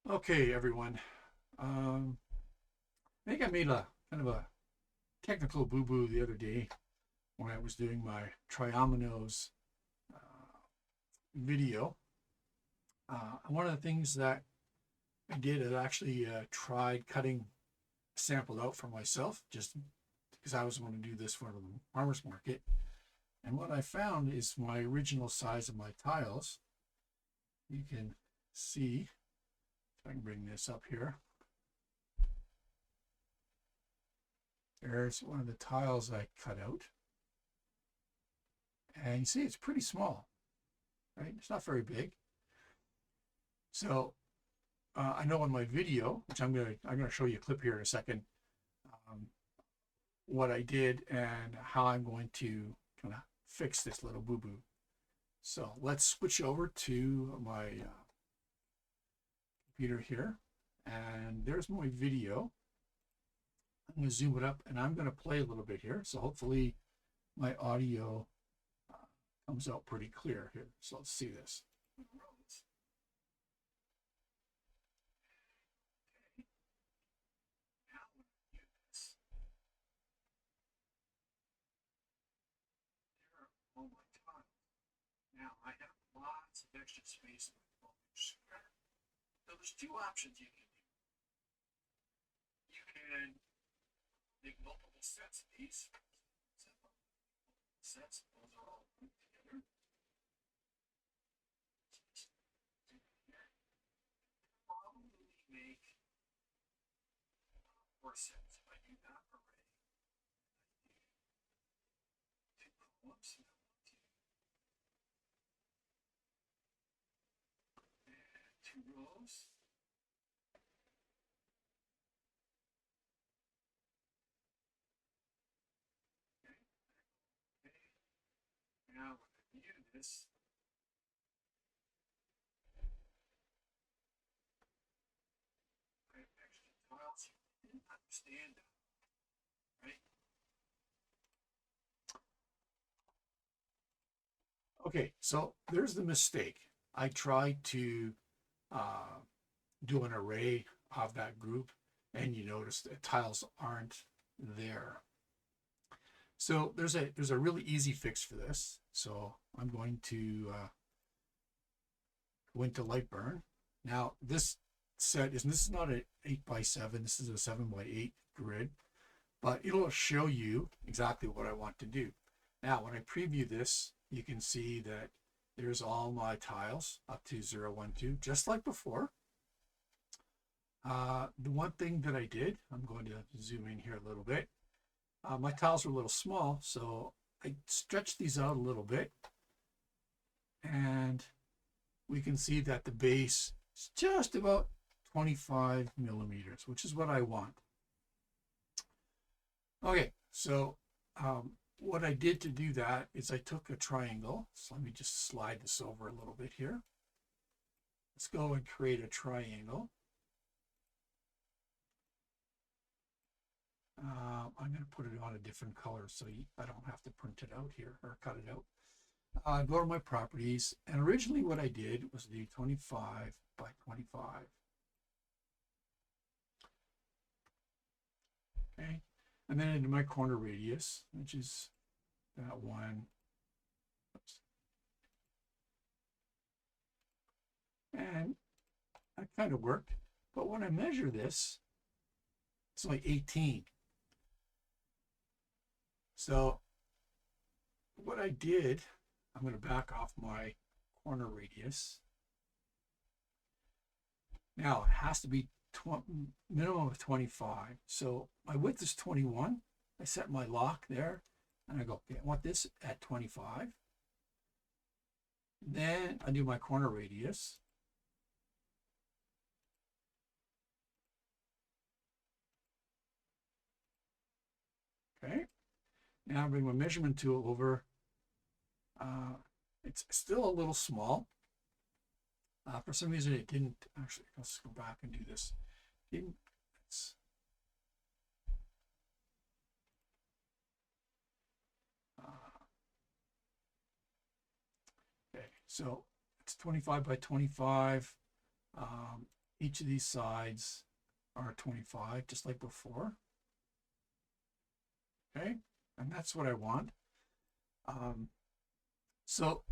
Okay, everyone. Um, I think I made a kind of a technical boo-boo the other day when I was doing my Triominoes video. One of the things that I did is actually tried cutting a sample out for myself, just because I was going to do this for the farmer's market. And what I found is my original size of my tiles. You can see, if I can bring this up here. There's one of the tiles I cut out. And you see it's pretty small, right? It's not very big. So I know in my video, which I'm gonna show you a clip here in a second, um, what I did and how I'm going to kind of fix this little boo-boo. So let's switch over to my computer here, and there's my video. I'm going to zoom it up, and I'm going to play a little bit here. So hopefully my audio comes out pretty clear here. So let's see this. All my time. Now I have lots of extra space in my phone. So there's two options you can do. You can make multiple sets of these. Sets, those are all put together. Probably make four sets. If I do that array, two columns, and two rows. Okay. Okay. Now when I view this, I have extra tiles here. I didn't understand that, right? Okay, so there's the mistake. I tried to uh, do an array of that group, and you notice the tiles aren't there. So there's a really easy fix for this. So I'm going to go into Lightburn. Now this is not an 8x7. This is a 7x8 grid, but it'll show you exactly what I want to do. Now when I preview this, you can see that there's all my tiles up to 0, 1, 2, just like before. The one thing that I did, I'm going to zoom in here a little bit. My tiles are a little small, so I stretched these out a little bit, and we can see that the base is just about 25 millimeters, which is what I want. Okay, so what I did to do that is I took a triangle. So let me just slide this over a little bit here. Let's go and create a triangle. I'm going to put it on a different color so I don't have to print it out here or cut it out. Go to my properties, and originally what I did was do 25 by 25. Okay, and then into my corner radius, which is that one. Oops. And that kind of worked. But when I measure this, it's like 18. So what I did, I'm going to back off my corner radius. Now it has to be minimum of 25. So my width is 21. I set my lock there, and I go, okay, I want this at 25. Then I do my corner radius. Okay. Now I bring my measurement tool over. It's still a little small. For some reason it didn't actually, let's go back and do this. It's, okay, so it's 25 by 25. each of these sides are 25, just like before. Okay, and that's what I want. So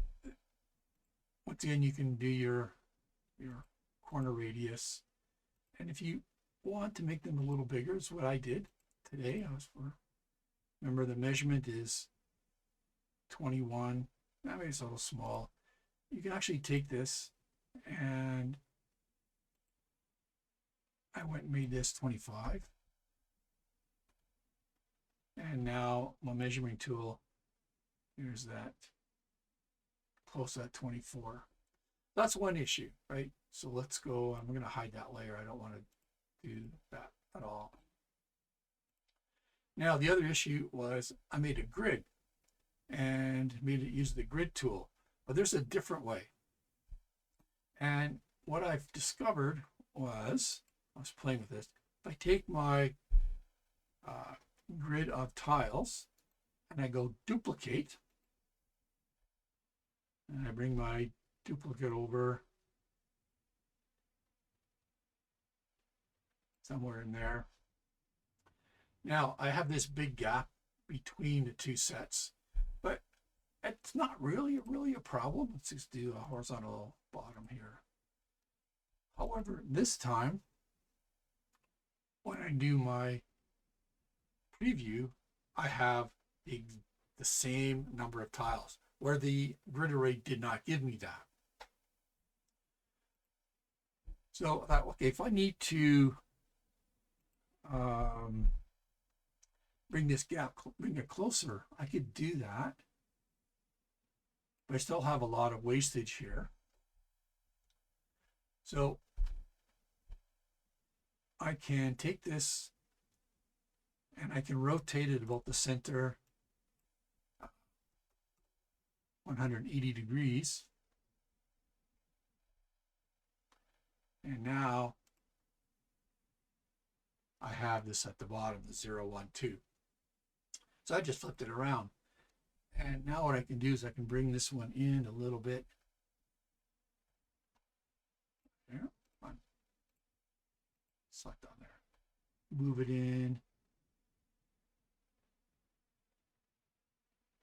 once again, you can do your corner radius, and if you want to make them a little bigger, is what I did today. Remember the measurement is 21. That makes it a little small. You can actually take this, and I went and made this 25. And now my measuring tool, here's that, close to that 24. That's one issue, right? So let's go, I'm going to hide that layer. I don't want to do that at all. Now the other issue was I made a grid and made it use the grid tool, but there's a different way. And what I've discovered was, I was playing with this, if I take my grid of tiles and I go duplicate, and I bring my duplicate over somewhere in there. Now I have this big gap between the two sets, but it's not really a problem. Let's just do a horizontal bottom here. However, this time when I do my preview, I have the same number of tiles, where the grid array did not give me that. So I thought, okay, if I need to bring this gap, bring it closer, I could do that, but I still have a lot of wastage here. So I can take this and I can rotate it about the center 180 degrees. And now I have this at the bottom, the 0, 1, 2. So I just flipped it around. And now what I can do is I can bring this one in a little bit. There, select on there. Move it in.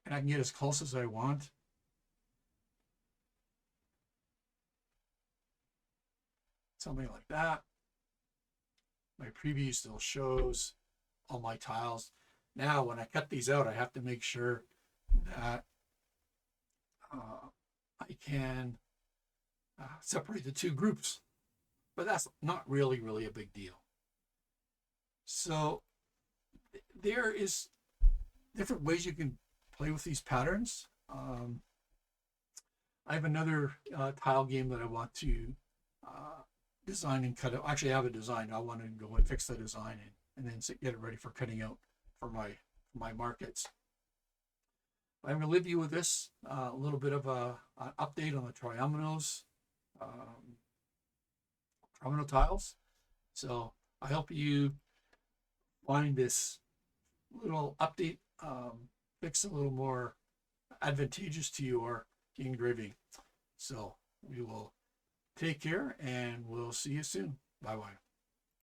And I can get as close as I want. Something like that. My preview still shows all my tiles. Now, when I cut these out, I have to make sure that I can separate the two groups. But that's not really a big deal. So there is different ways you can play with these patterns. I have another tile game that I want to design and cut out. Actually, I have a design. I want to go and fix the design and then get it ready for cutting out for my markets. I'm going to leave you with this, a little bit of an update on the Triominoes, Triomino tiles. So I hope you find this little update fix a little more advantageous to your engraving. So we will take care and we'll see you soon. Bye-bye.